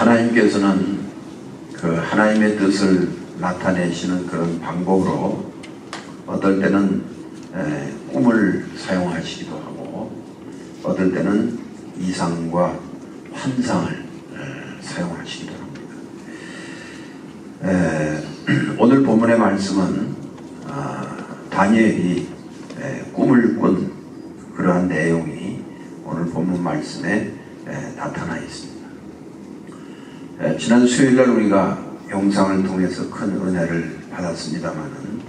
하나님께서는 그 하나님의 뜻을 나타내시는 그런 방법으로 어떨 때는 꿈을 사용하시기도 하고 어떨 때는 이상과 환상을 사용하시기도 합니다. 오늘 본문의 말씀은 다니엘이 꿈을 꾼 그러한 내용이 오늘 본문 말씀에 나타나 있습니다. 지난 수요일날 우리가 영상을 통해서 큰 은혜를 받았습니다마는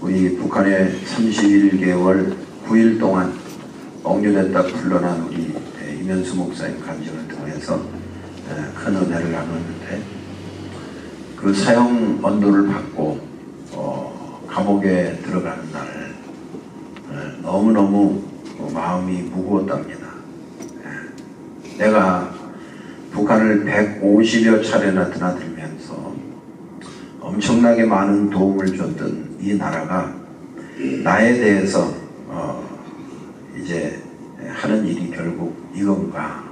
우리 북한의 31개월 9일 동안 억류됐다 풀려난 우리 이면수 목사님 간증을 통해서 큰 은혜를 나눴는데 그 사형 언도를 받고 감옥에 들어가는 날 너무너무 마음이 무거웠답니다. 내가 북한을 150여 차례나 드나들면서 엄청나게 많은 도움을 줬던 이 나라가 나에 대해서 이제 하는 일이 결국 이건가?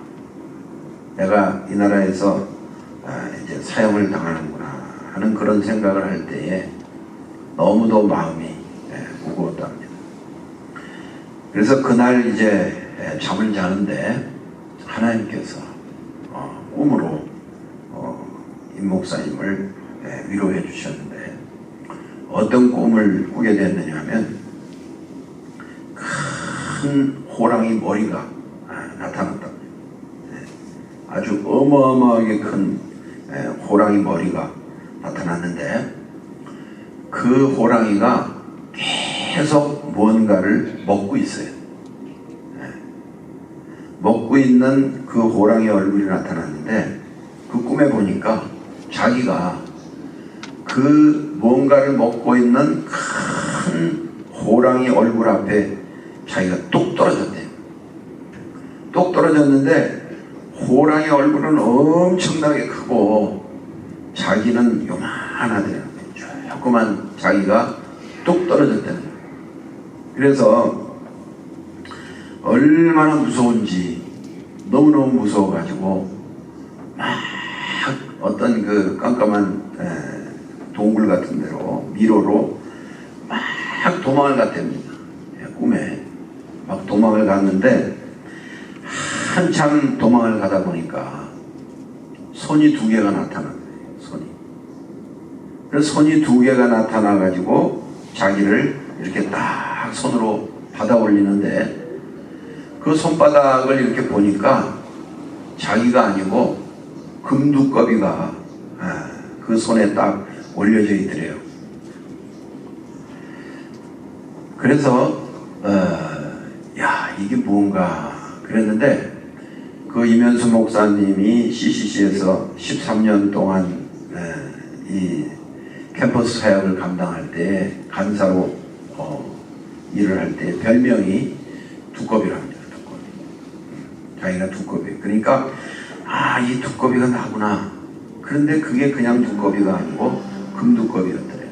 내가 이 나라에서 이제 사형을 당하는구나 하는 그런 생각을 할 때에 너무도 마음이 무거웠답니다. 그래서 그날 이제 잠을 자는데 하나님께서 꿈으로 임 목사님을 위로해 주셨는데 어떤 꿈을 꾸게 됐느냐 하면 큰 호랑이 머리가 나타났답니다. 아주 어마어마하게 큰 호랑이 머리가 나타났는데 그 호랑이가 계속 무언가를 먹고 있어요. 먹고 있는 그 호랑이 얼굴이 나타났는데 그 꿈에 보니까 자기가 그 무언가를 먹고 있는 큰 호랑이 얼굴 앞에 자기가 뚝 떨어졌대요. 뚝 떨어졌는데 호랑이 얼굴은 엄청나게 크고 자기는 요만하대요. 조그만 자기가 뚝 떨어졌다는 거예요. 그래서 얼마나 무서운지 너무너무 무서워가지고 막 어떤 그 깜깜한 동굴 같은 데로 미로로 막 도망을 갔답니다. 꿈에 막 도망을 갔는데 한참 도망을 가다 보니까 손이 두 개가 나타난 거예요. 그래서 손이 두 개가 나타나가지고 자기를 이렇게 딱 손으로 받아 올리는데 그 손바닥을 이렇게 보니까 자기가 아니고 금두꺼비가 그 손에 딱 올려져 있더래요. 그래서 야 이게 뭔가 그랬는데 그 이면수 목사님이 CCC에서 13년 동안 이 캠퍼스 사역을 감당할 때 간사로 일을 할 때 별명이 두꺼비랍니다. 자기가 두꺼비. 그러니까 이 두꺼비가 나구나. 그런데 그게 그냥 두꺼비가 아니고 금두꺼비였더래요.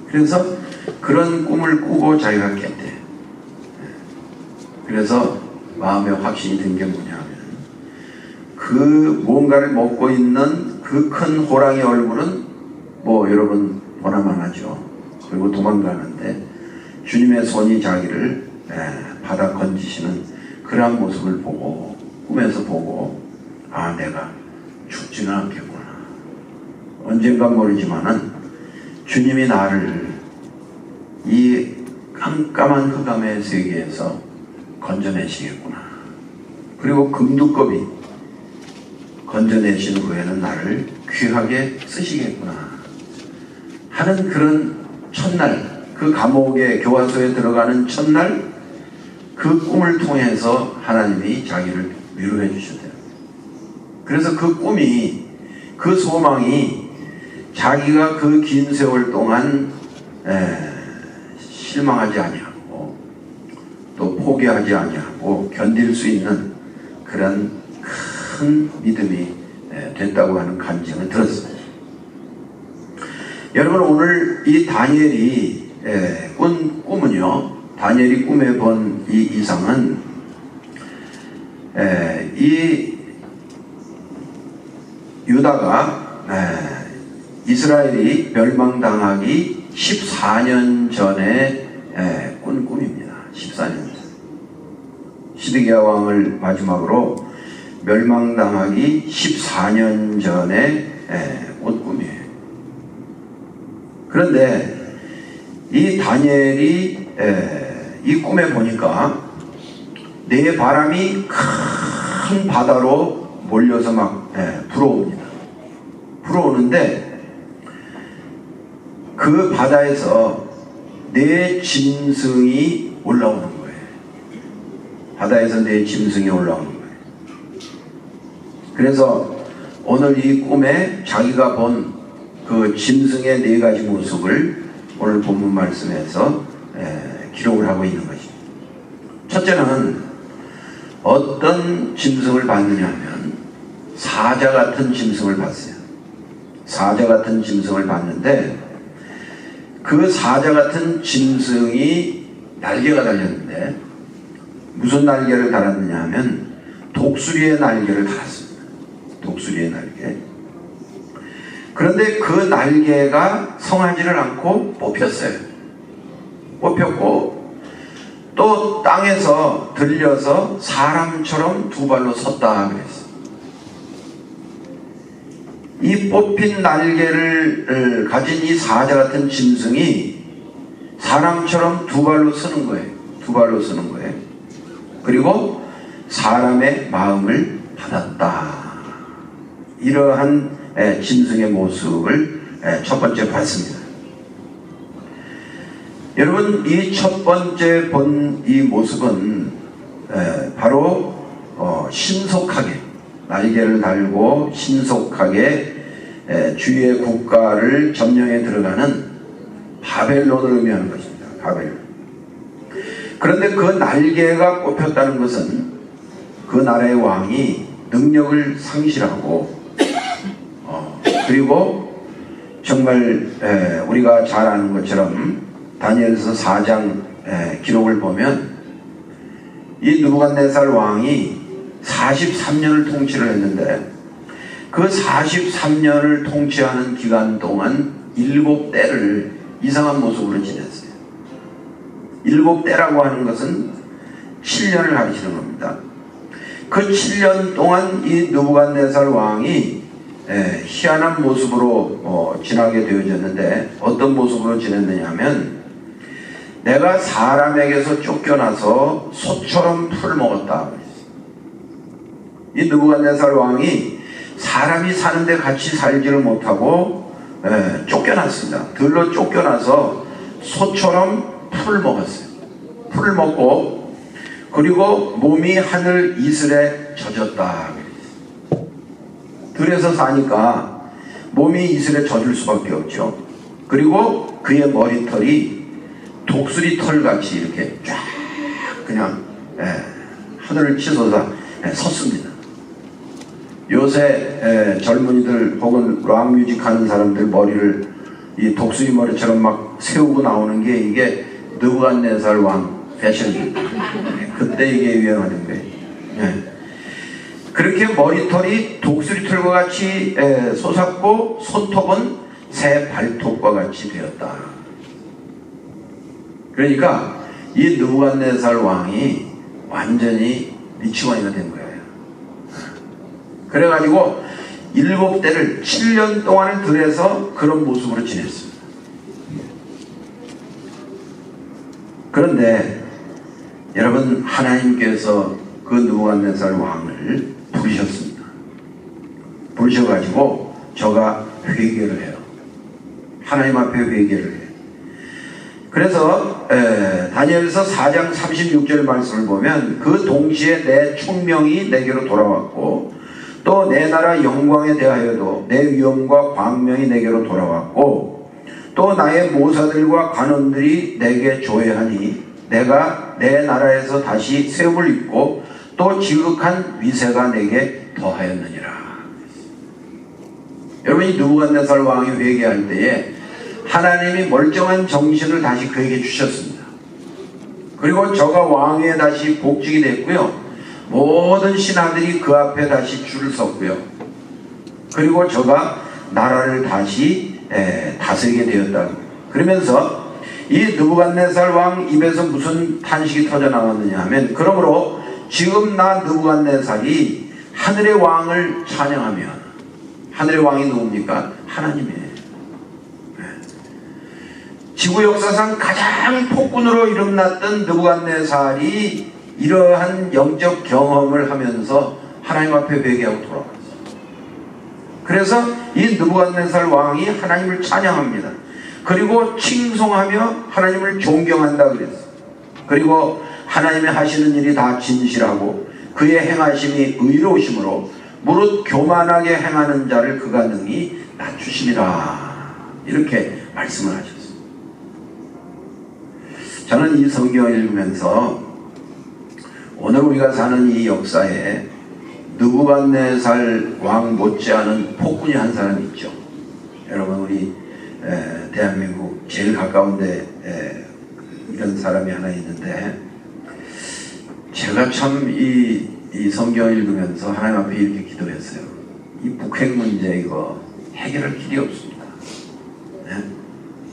그래서 그런 꿈을 꾸고 자기가 깼대요. 그래서 마음에 확신이 든 게 뭐냐면 그 무언가를 먹고 있는 그 큰 호랑이 얼굴은 뭐 여러분 보나만 하죠. 그리고 도망가는데 주님의 손이 자기를 바다 건지시는 그러한 모습을 보고 꿈에서 보고 내가 죽지는 않겠구나. 언젠가 모르지만은 주님이 나를 이 깜깜한 흑암의 세계에서 건져내시겠구나. 그리고 금두꺼비 건져내신 후에는 나를 귀하게 쓰시겠구나 하는 그런 첫날, 그 감옥의 교화소에 들어가는 첫날 그 꿈을 통해서 하나님이 자기를 위로해 주셨대요. 그래서 그 꿈이, 그 소망이 자기가 그 긴 세월 동안 실망하지 아니하고 또 포기하지 아니하고 견딜 수 있는 그런 큰 믿음이 됐다고 하는 간증을 들었습니다. 여러분 오늘 이 다니엘이 꾼 꿈은요, 다니엘이 꿈에 본 이 이상은 이 유다가 이스라엘이 멸망당하기 14년 전에 꾼 꿈입니다. 14년 전. 시드기야 왕을 마지막으로 멸망당하기 14년 전에 꾼 꿈이에요. 그런데 이 다니엘이 이 꿈에 보니까 네 바람이 큰 바다로 몰려서 막 불어옵니다. 불어오는데 그 바다에서 네 짐승이 올라오는 거예요. 바다에서 네 짐승이 올라오는 거예요. 그래서 오늘 이 꿈에 자기가 본 그 짐승의 네 가지 모습을 오늘 본문 말씀에서 기록을 하고 있는 것입니다. 첫째는 어떤 짐승을 봤느냐 하면 사자 같은 짐승을 봤어요. 사자 같은 짐승을 봤는데 그 사자 같은 짐승이 날개가 달렸는데 무슨 날개를 달았느냐 하면 독수리의 날개를 달았습니다. 독수리의 날개. 그런데 그 날개가 성하지를 않고 뽑혔어요. 뽑혔고 또 땅에서 들려서 사람처럼 두 발로 섰다 그랬어요. 이 뽑힌 날개를 가진 이 사자 같은 짐승이 사람처럼 두 발로 서는 거예요. 두 발로 서는 거예요. 그리고 사람의 마음을 받았다. 이러한 짐승의 모습을 첫 번째 봤습니다. 여러분, 이 첫 번째 본 이 모습은 바로 신속하게 날개를 달고 신속하게 주위의 국가를 점령해 들어가는 바벨론을 의미하는 것입니다. 바벨론. 그런데 그 날개가 꼽혔다는 것은 그 나라의 왕이 능력을 상실하고 그리고 정말 우리가 잘 아는 것처럼 다니엘서 4장 기록을 보면 이 느부갓네살 왕이 43년을 통치를 했는데 그 43년을 통치하는 기간 동안 7때를 이상한 모습으로 지냈어요. 7때라고 하는 것은 7년을 가리키는 겁니다. 그 7년 동안 이 느부갓네살 왕이 희한한 모습으로 지나게 되어졌는데 어떤 모습으로 지냈느냐 하면 내가 사람에게서 쫓겨나서 소처럼 풀을 먹었다. 이 느부갓네살 왕이 사람이 사는데 같이 살지를 못하고 쫓겨났습니다. 들로 쫓겨나서 소처럼 풀을 먹었어요. 풀을 먹고 그리고 몸이 하늘 이슬에 젖었다. 들에서 사니까 몸이 이슬에 젖을 수밖에 없죠. 그리고 그의 머리털이 독수리 털같이 이렇게 쫙 그냥 하늘을 치솟아 섰습니다. 요새 젊은이들 혹은 락뮤직 하는 사람들 머리를 이 독수리 머리처럼 막 세우고 나오는 게 이게 느부갓네살 왕 패션입니다. 그때 이게 유행하는 거예요. 그렇게 머리털이 독수리 털과 같이 솟았고 손톱은 새 발톱과 같이 되었다. 그러니까 이 느부갓네살 왕이 완전히 미치광이가 된 거예요. 그래가지고 7때를 7년 동안을 들여서 그런 모습으로 지냈습니다. 그런데 여러분, 하나님께서 그 느부갓네살 왕을 부르셨습니다. 부르셔가지고 저가 회개를 해요. 하나님 앞에 회개를 해요. 그래서 다니엘서 4장 36절 말씀을 보면 그 동시에 내 총명이 내게로 돌아왔고 또 내 나라 영광에 대하여도 내 위엄과 광명이 내게로 돌아왔고 또 나의 모사들과 관원들이 내게 조회하니 내가 내 나라에서 다시 세움을 입고 또 지극한 위세가 내게 더하였느니라. 여러분, 이 느부갓네살 왕이 회개할 때에 하나님이 멀쩡한 정신을 다시 그에게 주셨습니다. 그리고 저가 왕위에 다시 복직이 됐고요. 모든 신하들이 그 앞에 다시 줄을 섰고요. 그리고 저가 나라를 다시 다스리게 되었다. 그러면서 이 느부갓네살 왕 입에서 무슨 탄식이 터져 나왔느냐 하면, 그러므로 지금 나 느부갓네살이 하늘의 왕을 찬양하면, 하늘의 왕이 누굽니까? 하나님이에요. 지구 역사상 가장 폭군으로 이름났던 느부갓네살이 이러한 영적 경험을 하면서 하나님 앞에 회개하고 돌아왔어요. 그래서 이 느부갓네살 왕이 하나님을 찬양합니다. 그리고 칭송하며 하나님을 존경한다 그랬어요. 그리고 하나님의 하시는 일이 다 진실하고 그의 행하심이 의로우심으로 무릇 교만하게 행하는 자를 그가 능히 낮추시리라, 이렇게 말씀을 하셨어요. 저는 이 성경을 읽으면서 오늘 우리가 사는 이 역사에 느부갓네살 왕 못지않은 폭군이 한 사람 있죠. 여러분, 우리 대한민국 제일 가까운데 이런 사람이 하나 있는데, 제가 참 이 성경을 읽으면서 하나님 앞에 이렇게 기도했어요. 이 북핵 문제 이거 해결할 길이 없습니다. 네?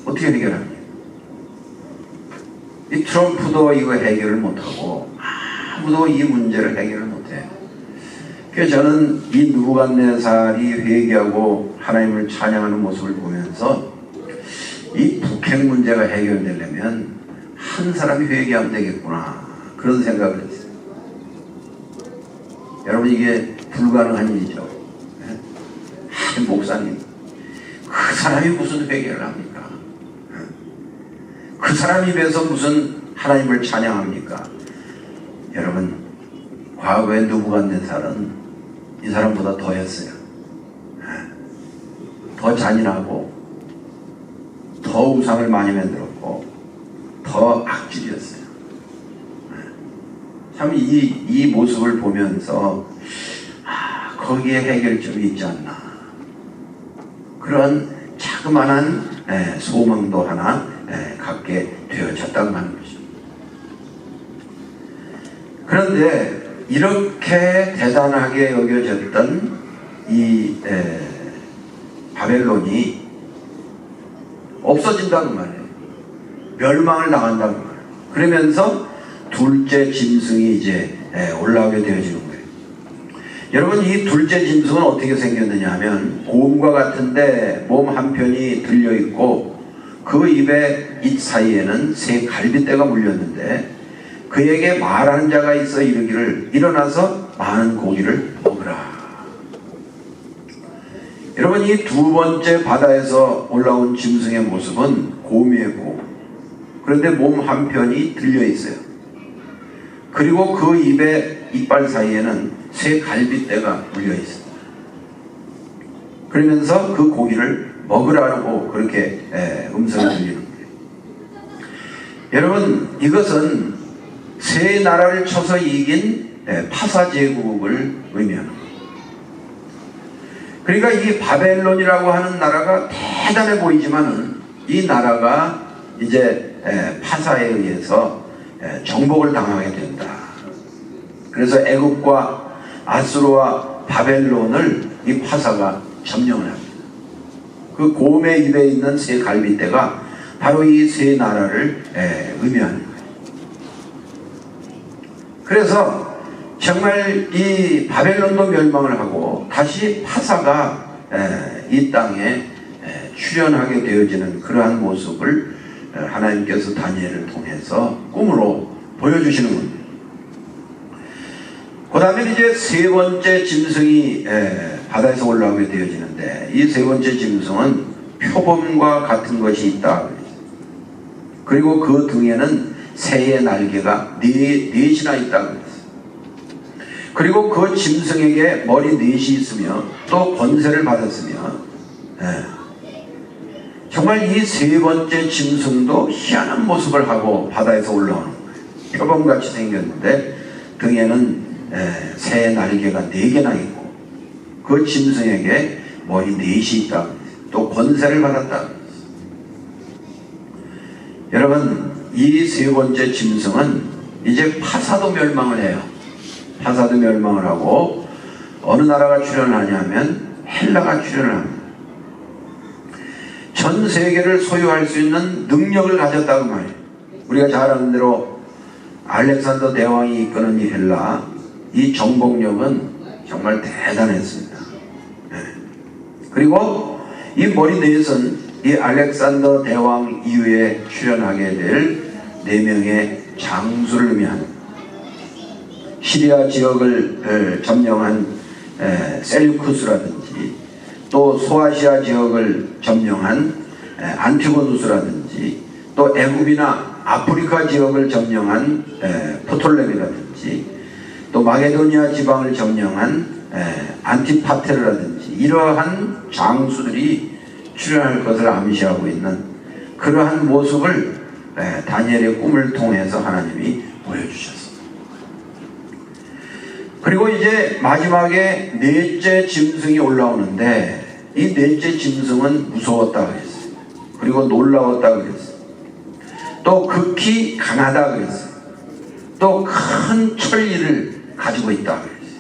어떻게 해결합니까? 이 트럼프도 이거 해결을 못하고 아무도 이 문제를 해결을 못해요. 그래서 저는 이 느부갓네살이 회개하고 하나님을 찬양하는 모습을 보면서 이 북핵 문제가 해결되려면 한 사람이 회개하면 되겠구나, 그런 생각을 했어요. 여러분, 이게 불가능한 일이죠. 네? 목사님, 그 사람이 무슨 회개를 합니까? 그 사람 입에서 무슨 하나님을 찬양합니까? 여러분, 과거의 느부갓네살은 이 사람보다 더했어요. 더 잔인하고 더 우상을 많이 만들었고 더 악질이었어요. 참 이 모습을 보면서 거기에 해결점이 있지 않나, 그런 자그마한 소망도 하나 갖게 되어졌다고 하는 것입니다. 그런데 이렇게 대단하게 여겨졌던 이 바벨론이 없어진다는 말이에요. 멸망을 당한다는 말이에요. 그러면서 둘째 짐승이 이제 올라오게 되어지는 거예요. 여러분, 이 둘째 짐승은 어떻게 생겼느냐 하면, 곰과 같은데 몸 한편이 들려있고 그 입에 입 사이에는 새 갈빗대가 물렸는데, 그에게 말하는 자가 있어 이르기를 일어나서 많은 고기를 먹으라. 여러분, 이 두 번째 바다에서 올라온 짐승의 모습은 곰이고, 그런데 몸 한편이 들려있어요. 그리고 그 입에 이빨 사이에는 새 갈빗대가 물려있습니다. 그러면서 그 고기를 먹으라고 그렇게 음성을 들리는 거예요. 여러분, 이것은 세 나라를 쳐서 이긴 파사제국을 의미하는 거예요. 그러니까 이 바벨론이라고 하는 나라가 대단해 보이지만은 이 나라가 이제 파사에 의해서 정복을 당하게 된다. 그래서 애굽과 아수르와 바벨론을 이 파사가 점령을 합니다. 그 곰의 입에 있는 새 갈빗대가 바로 이 세 나라를 의미하는 거예요. 그래서 정말 이 바벨론도 멸망을 하고 다시 파사가 이 땅에 출현하게 되어지는 그러한 모습을 하나님께서 다니엘을 통해서 꿈으로 보여주시는 겁니다. 그 다음에 이제 세 번째 짐승이 바다에서 올라오게 되어지는데, 이 세 번째 짐승은 표범과 같은 것이 있다. 그리고 그 등에는 새의 날개가 넷이나 있다. 그리고 그 짐승에게 머리 넷이 있으며 또 권세를 받았으며, 정말 이 세 번째 짐승도 희한한 모습을 하고 바다에서 올라오는 거예요. 표범같이 생겼는데 등에는 새 날개가 4개나 있고, 그 짐승에게 머리 4이 있다. 또 권세를 받았다. 여러분, 이 세 번째 짐승은 이제 파사도 멸망을 해요. 파사드 멸망을 하고 어느 나라가 출현하냐면 헬라가 출현을 합니다. 전 세계를 소유할 수 있는 능력을 가졌다고 말이에요. 우리가 잘 아는 대로 알렉산더 대왕이 이끄는 이 헬라, 이 정복력은 정말 대단했습니다. 네. 그리고 이 머리 넷은 이 알렉산더 대왕 이후에 출현하게 될 4명의 장수를 의미합니다. 시리아 지역을 점령한 셀루쿠스라든지 또 소아시아 지역을 점령한 안티고누스라든지 또 애굽이나 아프리카 지역을 점령한 프톨레미라든지 또 마게도니아 지방을 점령한 안티파테르라든지 이러한 장수들이 출현할 것을 암시하고 있는 그러한 모습을 다니엘의 꿈을 통해서 하나님이 보여주셨습니다. 그리고 이제 마지막에 넷째 짐승이 올라오는데 이 넷째 짐승은 무서웠다 그랬어요. 그리고 놀라웠다 그랬어요. 또 극히 강하다 그랬어요. 또 큰 천리를 가지고 있다 그랬어요.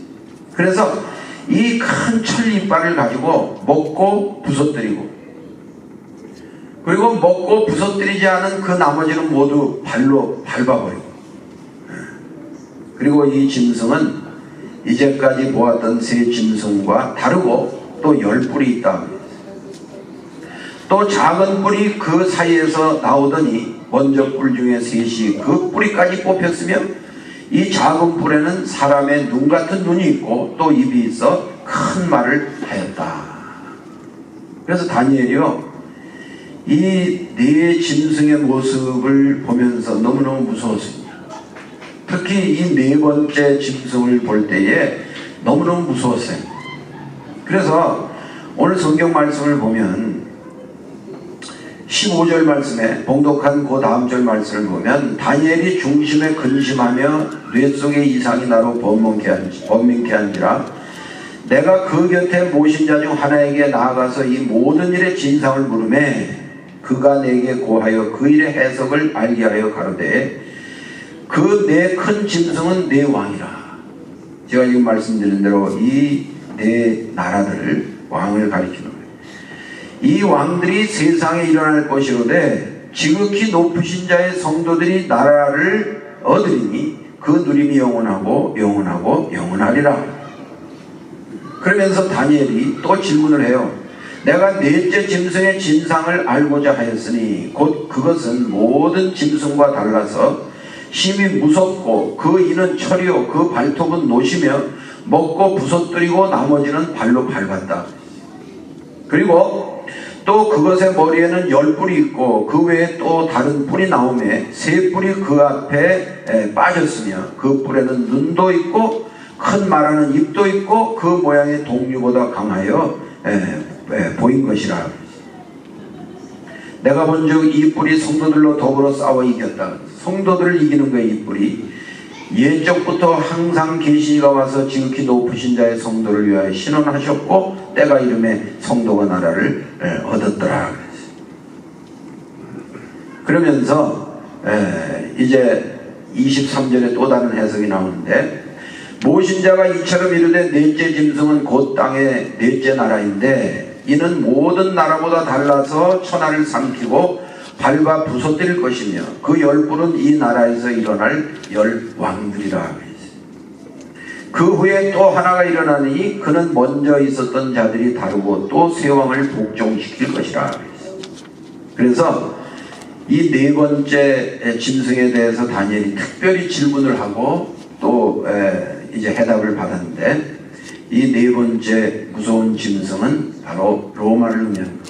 그래서 이 큰 천리 이빨을 가지고 먹고 부서뜨리고 그리고 먹고 부서뜨리지 않은 그 나머지는 모두 발로 밟아버리고 그리고 이 짐승은 이제까지 보았던 세 짐승과 다르고 또 10뿔이 있다. 또 작은 뿔이 그 사이에서 나오더니 먼저 뿔 중에 셋이 그 뿌리까지 뽑혔으며 이 작은 뿔에는 사람의 눈 같은 눈이 있고 또 입이 있어 큰 말을 하였다. 그래서 다니엘이요 이 네 짐승의 모습을 보면서 너무너무 무서웠습니다. 특히 이 4번째 짐승을 볼 때에 너무너무 무서웠어요. 그래서 오늘 성경 말씀을 보면 15절 말씀에 봉독한 그 다음 절 말씀을 보면 다니엘이 중심에 근심하며 뇌 속의 이상이 나로 번민케 한지라 내가 그 곁에 모신 자 중 하나에게 나아가서 이 모든 일의 진상을 물으매 그가 내게 고하여 그 일의 해석을 알게 하여 가로되 그 네 큰 짐승은 네 왕이라. 제가 지금 말씀드린 대로 이 네 나라들 왕을 가리키는 거예요. 이 왕들이 세상에 일어날 것이로되 지극히 높으신 자의 성도들이 나라를 얻으리니 그 누림이 영원하고 영원하고 영원하리라. 그러면서 다니엘이 또 질문을 해요. 내가 넷째 짐승의 진상을 알고자 하였으니 곧 그것은 모든 짐승과 달라서 심히 무섭고 그 이는 철이요 그 발톱은 노시며 먹고 부서뜨리고 나머지는 발로 밟았다. 그리고 또 그것의 머리에는 10뿔이 있고 그 외에 또 다른 뿔이 나오매 3뿔이 그 앞에 빠졌으며 그 뿔에는 눈도 있고 큰 말하는 입도 있고 그 모양의 동류보다 강하여 보인 것이라. 내가 본즉 이 뿔이 성도들로 더불어 싸워 이겼다. 성도들을 이기는 거예요. 이 뿔이 옛적부터 항상 계시가 와서 지극히 높으신 자의 성도를 위하여 신원하셨고 때가 이름에 성도가 나라를 얻었더라. 그러면서 이제 23절에 또 다른 해석이 나오는데 모신 자가 이처럼 이르되 넷째 짐승은 곧 땅의 넷째 나라인데 이는 모든 나라보다 달라서 천하를 삼키고 밟아 부서뜨릴 것이며 그 10뿔은 이 나라에서 일어날 10왕들이라. 그 후에 또 하나가 일어나니 그는 먼저 있었던 자들이 다르고 또 세 왕을 복종시킬 것이라. 그래서 이 4번째 짐승에 대해서 다니엘이 특별히 질문을 하고 또 이제 해답을 받았는데 이 4번째 무서운 짐승은 바로 로마를 의미합니다.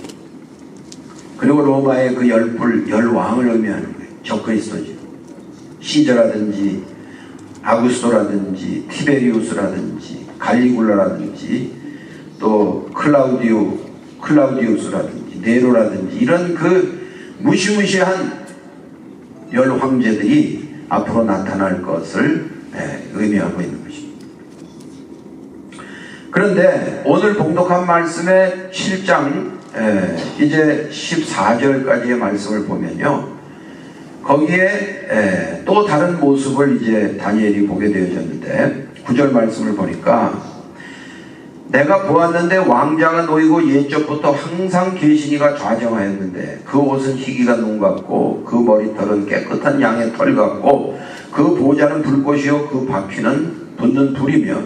그리고 로마의 그 10뿔 10왕을 의미하는 거예요. 적그리스도지. 시저라든지 아구스토라든지 티베리우스라든지 갈리굴라라든지 또 클라우디우스라든지 네로라든지 이런 그 무시무시한 10황제들이 앞으로 나타날 것을 의미하고 있는 것입니다. 그런데 오늘 봉독한 말씀의 7장 이제 14절까지의 말씀을 보면요, 거기에 또 다른 모습을 이제 다니엘이 보게 되어졌는데 9절 말씀을 보니까 내가 보았는데 왕자가 놓이고 옛적부터 항상 계시니가 좌정하였는데 그 옷은 희기가 눈 같고 그 머리털은 깨끗한 양의 털 같고 그 보좌는 불꽃이요 그 바퀴는 붙는 불이며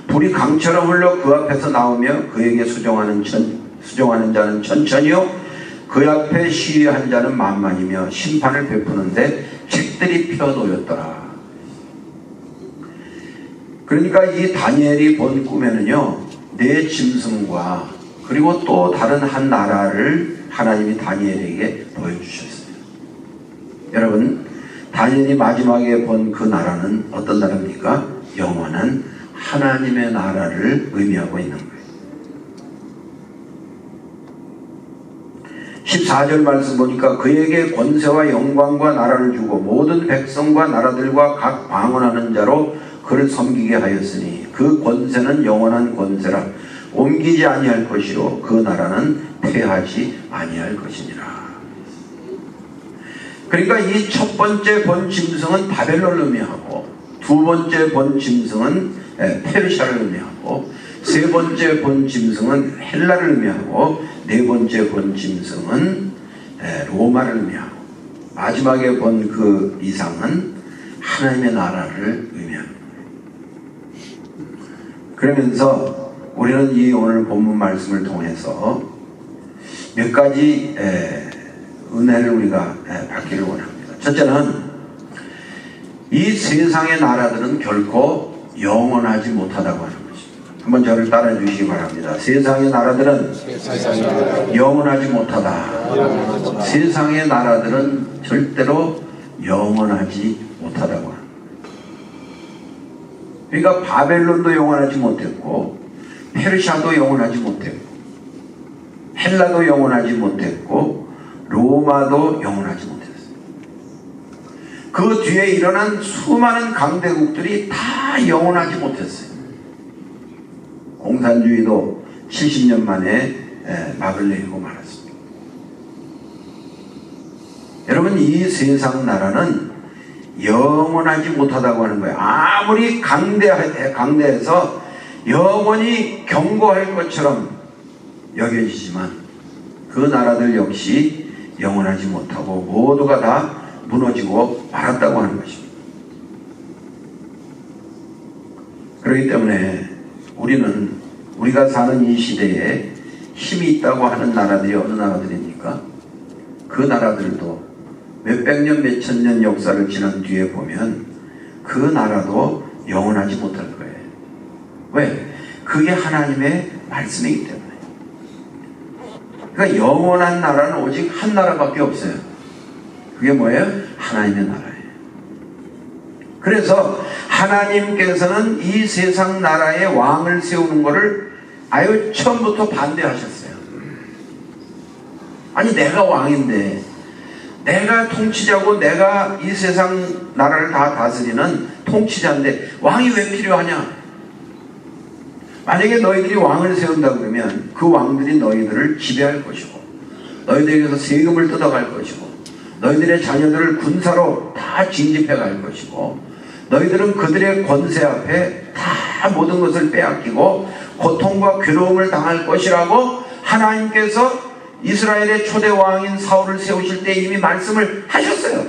불이 강처럼 흘러 그 앞에서 나오며 그에게 수종하는 자는 천천히요 그 앞에 시위한 자는 만만이며 심판을 베푸는데 책들이 펴놓였더라. 그러니까 이 다니엘이 본 꿈에는요 네 짐승과 그리고 또 다른 한 나라를 하나님이 다니엘에게 보여주셨어요. 여러분, 다니엘이 마지막에 본 그 나라는 어떤 나라입니까? 영원한 하나님의 나라를 의미하고 있는 거예요. 14절 말씀 보니까 그에게 권세와 영광과 나라를 주고 모든 백성과 나라들과 각 방언하는 자로 그를 섬기게 하였으니 그 권세는 영원한 권세라 옮기지 아니할 것이요 그 나라는 패하지 아니할 것이니라. 그러니까 이 첫 번째 본 짐승은 바벨론을 의미하고 두 번째 본 짐승은 페르시아를 의미하고 세 번째 본 짐승은 헬라를 의미하고 네 번째 본 짐승은 로마를 의미하고 마지막에 본 그 이상은 하나님의 나라를 의미합니다. 그러면서 우리는 이 오늘 본문 말씀을 통해서 몇 가지 은혜를 우리가 받기를 원합니다. 첫째는 이 세상의 나라들은 결코 영원하지 못하다고 하는 것입니다. 한번 저를 따라해 주시기 바랍니다. 세상의 나라들은 영원하지 못하다. 세상의 나라들은 절대로 영원하지 못하다고 합니다. 그러니까 바벨론도 영원하지 못했고 페르시아도 영원하지 못했고 헬라도 영원하지 못했고 로마도 영원하지 못했어요. 그 뒤에 일어난 수많은 강대국들이 다 영원하지 못했어요. 공산주의도 70년 만에 막을 내리고 말았습니다. 여러분, 이 세상 나라는 영원하지 못하다고 하는 거예요. 아무리 강대해서 영원히 견고할 것처럼 여겨지지만 그 나라들 역시 영원하지 못하고 모두가 다 무너지고 말았다고 하는 것입니다. 그렇기 때문에 우리가 사는 이 시대에 힘이 있다고 하는 나라들이 어느 나라들입니까? 그 나라들도 몇백 년, 몇천 년 역사를 지난 뒤에 보면 그 나라도 영원하지 못할 거예요. 왜? 그게 하나님의 말씀이기 때문에. 그러니까 영원한 나라는 오직 한 나라밖에 없어요. 그게 뭐예요? 하나님의 나라예요. 그래서 하나님께서는 이 세상 나라에 왕을 세우는 것을 아유 처음부터 반대하셨어요. 아니 내가 왕인데 내가 통치자고 내가 이 세상 나라를 다 다스리는 통치자인데 왕이 왜 필요하냐? 만약에 너희들이 왕을 세운다 그러면 그 왕들이 너희들을 지배할 것이고 너희들에게서 세금을 뜯어갈 것이고 너희들의 자녀들을 군사로 다 징집해 갈 것이고 너희들은 그들의 권세 앞에 다 모든 것을 빼앗기고 고통과 괴로움을 당할 것이라고 하나님께서 이스라엘의 초대 왕인 사울을 세우실 때 이미 말씀을 하셨어요.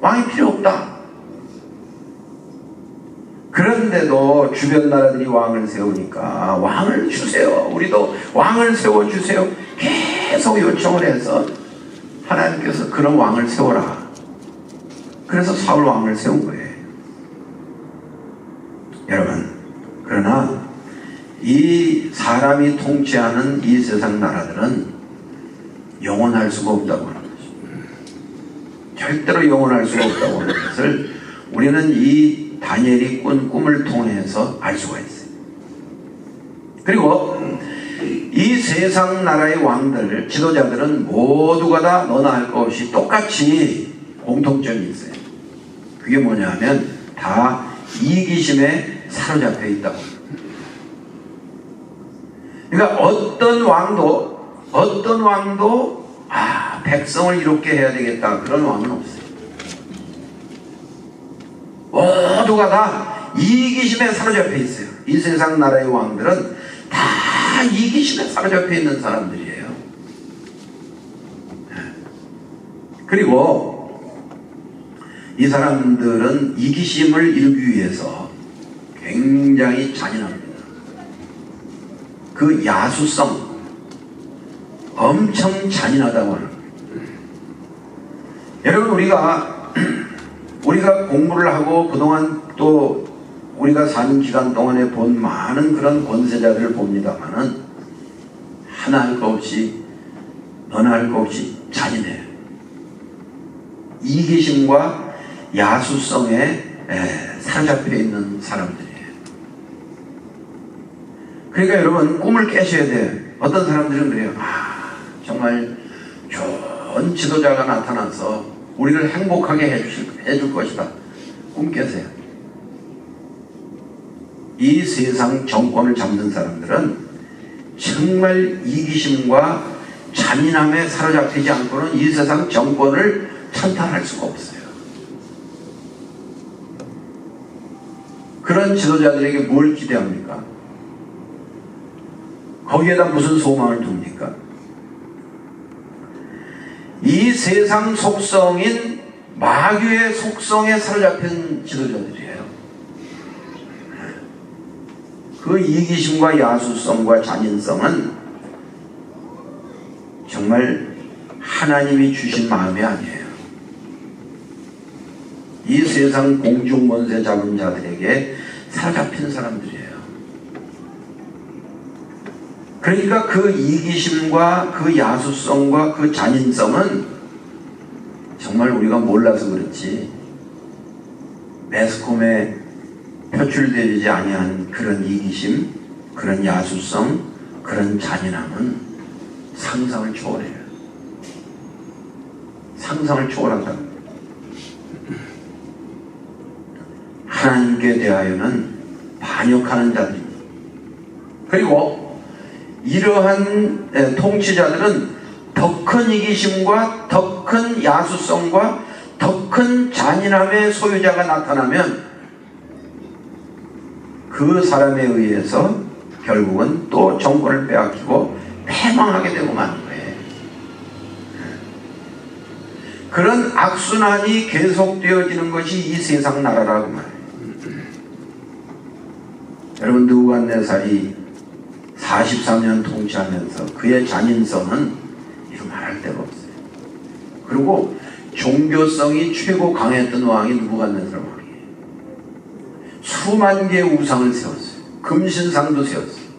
왕이 필요 없다. 그런데도 주변 나라들이 왕을 세우니까 왕을 주세요. 우리도 왕을 세워주세요. 계속 요청을 해서 하나님께서 그런 왕을 세워라. 그래서 사울 왕을 세운 거예요. 여러분, 그러나 이 사람이 통치하는 이 세상 나라들은 영원할 수가 없다고 하는 것입니다. 절대로 영원할 수가 없다고 하는 것을 우리는 이 다니엘이 꾼 꿈을 통해서 알 수가 있어요. 그리고 이 세상 나라의 왕들, 지도자들은 모두가 다 너나 할 것 없이 똑같이 공통점이 있어요. 그게 뭐냐 하면 다 이기심에 사로잡혀 있다고. 그러니까 어떤 왕도 백성을 이롭게 해야 되겠다 그런 왕은 없어요. 모두가 다 이기심에 사로잡혀 있어요. 이 세상 나라의 왕들은 다 이기심에 사로잡혀 있는 사람들이에요. 그리고 이 사람들은 이기심을 이루기 위해서 굉장히 잔인합니다. 그 야수성 엄청 잔인하다고 하는 거예요. 여러분, 우리가 공부를 하고 그동안 또 우리가 사는 기간 동안에 본 많은 그런 권세자들을 봅니다만은 하나 할 거 없이 너나 할 거 없이 잔인해요. 이기심과 야수성에 사로잡혀 있는 사람들이에요. 그러니까 여러분, 꿈을 깨셔야 돼요. 어떤 사람들은 그래요. 정말 좋은 지도자가 나타나서 우리를 행복하게 해줄 것이다. 꿈 깨세요. 이 세상 정권을 잡는 사람들은 정말 이기심과 잔인함에 사로잡히지 않고는 이 세상 정권을 찬탈할 수가 없어요. 그런 지도자들에게 뭘 기대합니까? 거기에다 무슨 소망을 둡니까? 이 세상 속성인 마귀의 속성에 사로잡힌 지도자들이에요. 그 이기심과 야수성과 잔인성은 정말 하나님이 주신 마음이 아니에요. 이 세상 공중권세 잡은 자들에게 사로잡힌 사람들이에요. 그러니까 그 이기심과 그 야수성과 그 잔인성은 정말 우리가 몰라서 그렇지 매스컴에 표출되지 아니한 그런 이기심, 그런 야수성, 그런 잔인함은 상상을 초월해요. 상상을 초월한다. 하나님께 대하여는 반역하는 자들입니다. 그리고 이러한 통치자들은 더 큰 이기심과 더 큰 야수성과 더 큰 잔인함의 소유자가 나타나면 그 사람에 의해서 결국은 또 정권을 빼앗기고 패망하게 되고 마는 거예요. 그런 악순환이 계속되어지는 것이 이 세상 나라라고 말해요. 여러분, 느부갓네살이 43년 통치하면서 그의 잔인성은 이루 말할 데가 없어요. 그리고 종교성이 최고 강했던 왕이 느부갓네살 왕이에요. 수만 개의 우상을 세웠어요. 금신상도 세웠어요.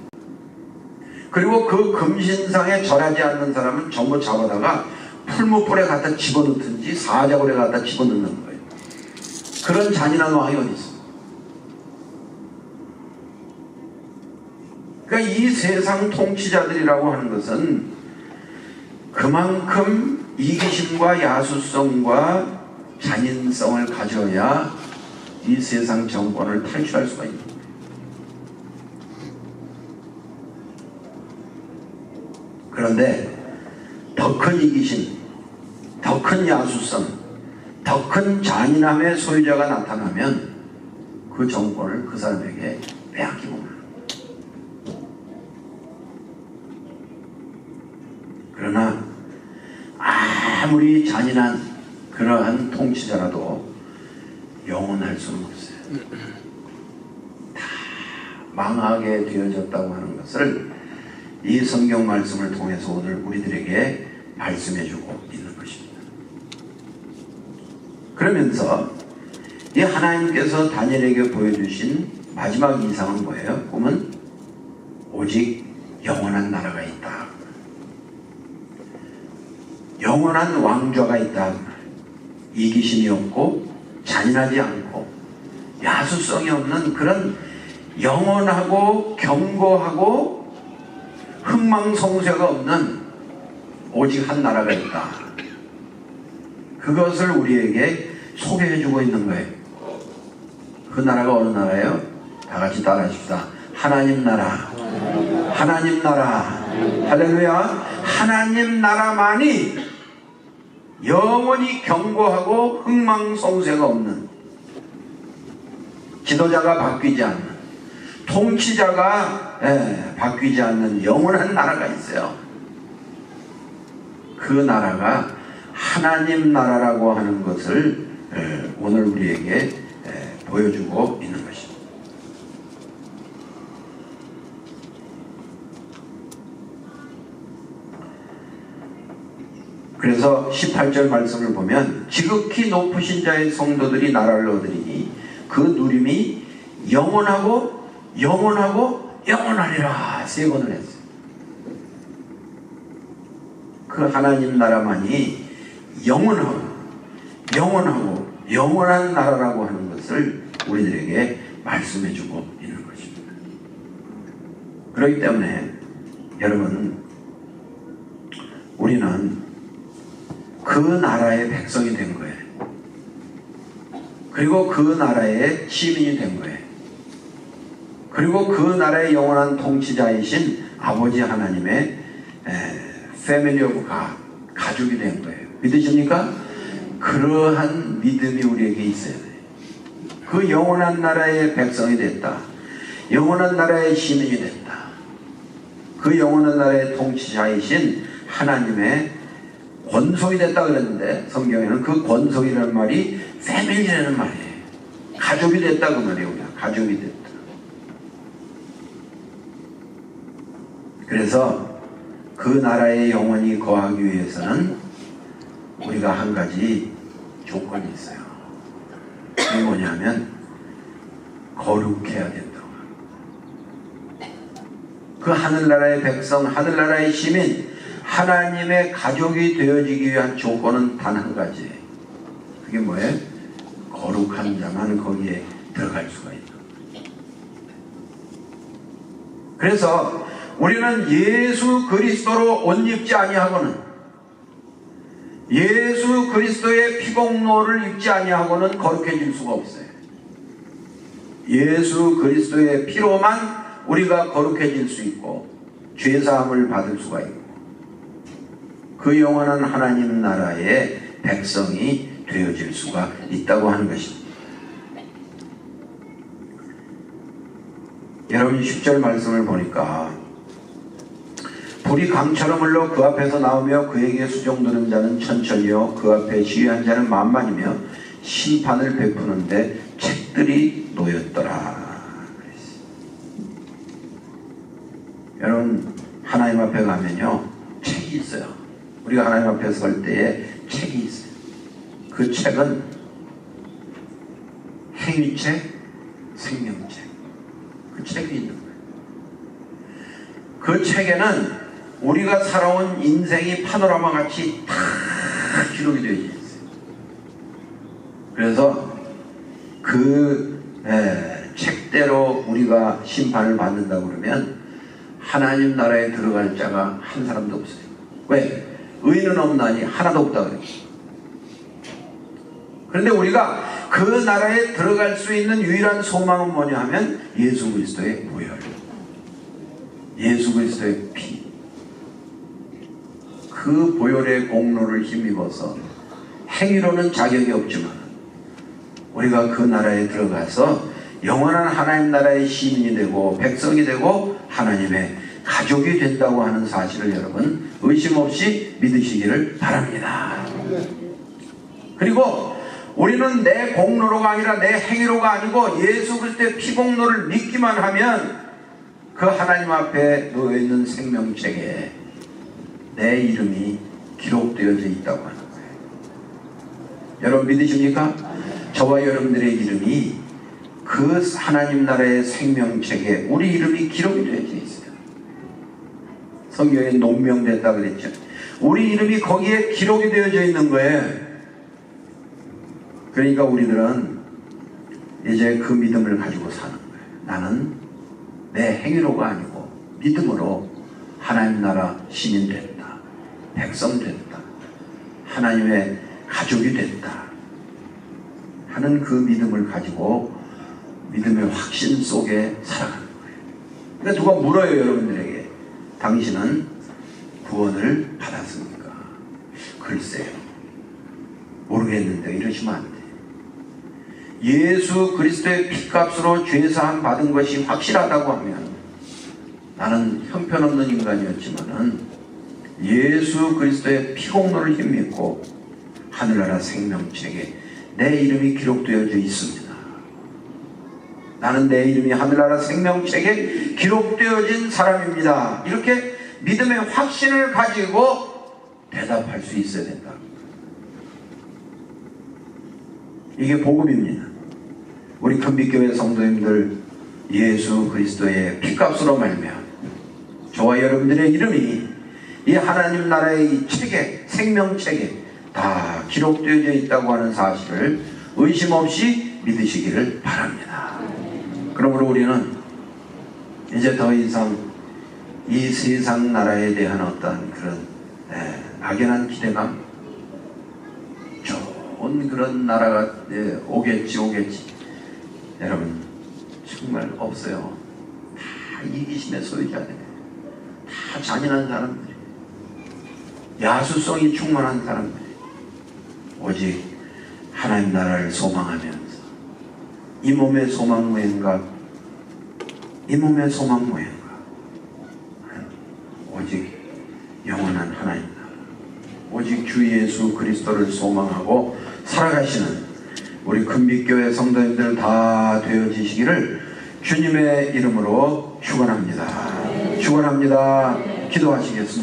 그리고 그 금신상에 절하지 않는 사람은 전부 잡아다가 풀무불에 갖다 집어넣든지 사자굴에 갖다 집어넣는 거예요. 그런 잔인한 왕이 어디 있어요? 그러니까 이 세상 통치자들이라고 하는 것은 그만큼 이기심과 야수성과 잔인성을 가져야 이 세상 정권을 탈출할 수가 있는 거예요. 그런데 더 큰 이기심, 더 큰 야수성, 더 큰 잔인함의 소유자가 나타나면 그 정권을 그 사람에게 빼앗기고 말. 그러나 아무리 잔인한 그러한 통치자라도 영원할 수는 없어요. 다 망하게 되어졌다고 하는 것을 이 성경 말씀을 통해서 오늘 우리들에게 말씀해주고 있는 것입니다. 그러면서 이 하나님께서 다니엘에게 보여주신 마지막 이상은 뭐예요? 꿈은 오직 영원한 나라가 있다. 영원한 왕좌가 있다. 이기심이 없고 잔인하지 않고 야수성이 없는 그런 영원하고 견고하고 흥망성쇠가 없는 오직 한 나라가 있다. 그것을 우리에게 소개해주고 있는 거예요. 그 나라가 어느 나라예요? 다 같이 따라하십시다. 하나님 나라. 하나님 나라. 할렐루야. 하나님 나라만이 영원히 견고하고 흥망성쇠가 없는 지도자가 바뀌지 않는, 통치자가 바뀌지 않는 영원한 나라가 있어요. 그 나라가 하나님 나라라고 하는 것을 오늘 우리에게 보여주고 있는 것입니다. 그래서 18절 말씀을 보면 지극히 높으신 자의 성도들이 나라를 얻으리니 그 누림이 영원하고 영원하고 영원하리라 3번을 했어요. 그 하나님 나라만이 영원하고 영원하고 영원한 나라라고 하는 것을 우리들에게 말씀해주고 있는 것입니다. 그렇기 때문에 여러분, 우리는 그 나라의 백성이 된 거예요. 그리고 그 나라의 시민이 된 거예요. 그리고 그 나라의 영원한 통치자이신 아버지 하나님의 패밀리 오브 갓, 가족이 된 거예요. 믿으십니까? 그러한 믿음이 우리에게 있어야 돼요. 그 영원한 나라의 백성이 됐다. 영원한 나라의 시민이 됐다. 그 영원한 나라의 통치자이신 하나님의 권속이 됐다 그랬는데 성경에는 그 권속이라는 말이 패밀리라는 말이에요. 가족이 됐다 그 말이에요. 우리가 가족이 됐다. 그래서 그 나라에 영원히 거하기 위해서는 우리가 한 가지 조건이 있어요. 그게 뭐냐면 거룩해야 된다고. 그 하늘나라의 백성, 하늘나라의 시민, 하나님의 가족이 되어지기 위한 조건은 단 한 가지예요. 그게 뭐예요? 거룩한 자만 거기에 들어갈 수가 있다. 그래서 우리는 예수 그리스도로 옷 입지 아니하고는, 예수 그리스도의 피공로를 입지 아니하고는 거룩해질 수가 없어요. 예수 그리스도의 피로만 우리가 거룩해질 수 있고 죄사함을 받을 수가 있고 그 영원한 하나님 나라의 백성이 되어질 수가 있다고 하는 것입니다. 여러분 10절 말씀을 보니까 불이 강처럼 흘러 그 앞에서 나오며 그에게 수종드는 자는 천천히요 그 앞에 시위한 자는 만만이며 심판을 베푸는데 책들이 놓였더라. 여러분 하나님 앞에 가면요 책이 있어요. 우리가 하나님 앞에 설 때에 책이 있어요. 그 책은 행위책, 생명책, 그 책이 있는 거예요. 그 책에는 우리가 살아온 인생이 파노라마 같이 다 기록이 되어 있어요. 그래서 그 책대로 우리가 심판을 받는다고 그러면 하나님 나라에 들어갈 자가 한 사람도 없어요. 왜? 의인은 없나니 하나도 없다 그래요. 그런데 우리가 그 나라에 들어갈 수 있는 유일한 소망은 뭐냐 하면 예수 그리스도의 보혈, 예수 그리스도의 피, 그 보혈의 공로를 힘입어서 행위로는 자격이 없지만 우리가 그 나라에 들어가서 영원한 하나님 나라의 시민이 되고 백성이 되고 하나님의 가족이 된다고 하는 사실을 여러분 의심 없이 믿으시기를 바랍니다. 그리고 우리는 내 공로로가 아니라 내 행위로가 아니고 예수 그리스도의 피공로를 믿기만 하면 그 하나님 앞에 놓여있는 생명책에 내 이름이 기록되어져 있다고 하는 거예요. 여러분 믿으십니까? 저와 여러분들의 이름이 그 하나님 나라의 생명책에 우리 이름이 기록이 되어져 있어요. 성경에 논명됐다 그랬죠. 우리 이름이 거기에 기록이 되어져 있는 거예요. 그러니까 우리들은 이제 그 믿음을 가지고 사는 거예요. 나는 내 행위로가 아니고 믿음으로 하나님 나라 시민 됐다, 백성 됐다, 하나님의 가족이 됐다 하는 그 믿음을 가지고 믿음의 확신 속에 살아가는 거예요. 그러니까 누가 물어요 여러분들에게, 당신은 구원을 받았습니까? 글쎄요 모르겠는데 이러시면 안 돼요. 예수 그리스도의 피값으로 죄사함 받은 것이 확실하다고 하면, 나는 형편없는 인간이었지만은 예수 그리스도의 피공로를 힘입고 하늘나라 생명책에 내 이름이 기록되어져 있습니다. 나는 내 이름이 하늘나라 생명책에 기록되어진 사람입니다. 이렇게 믿음의 확신을 가지고 대답할 수 있어야 된다. 이게 복음입니다. 우리 큰빛교회 성도님들, 예수 그리스도의 피값으로 말미암아 저와 여러분들의 이름이 이 하나님 나라의 이 책에, 생명책에 다 기록되어져 있다고 하는 사실을 의심 없이 믿으시기를 바랍니다. 그러므로 우리는 이제 더 이상 이 세상 나라에 대한 어떤 그런 막연한 기대감, 좋은 그런 나라가 오겠지 여러분 정말 없어요. 다 이기심의 소유자들, 다 잔인한 사람들이, 야수성이 충만한 사람들이 오직 하나님 나라를 소망하면서 이 몸의 소망 무행과 오직 영원한 하나님 나라, 오직 주 예수 그리스도를 소망하고 살아가시는 우리 큰빛교회 성도님들 다 되어지시기를 주님의 이름으로 축원합니다. 축원합니다. 기도하시겠습니다.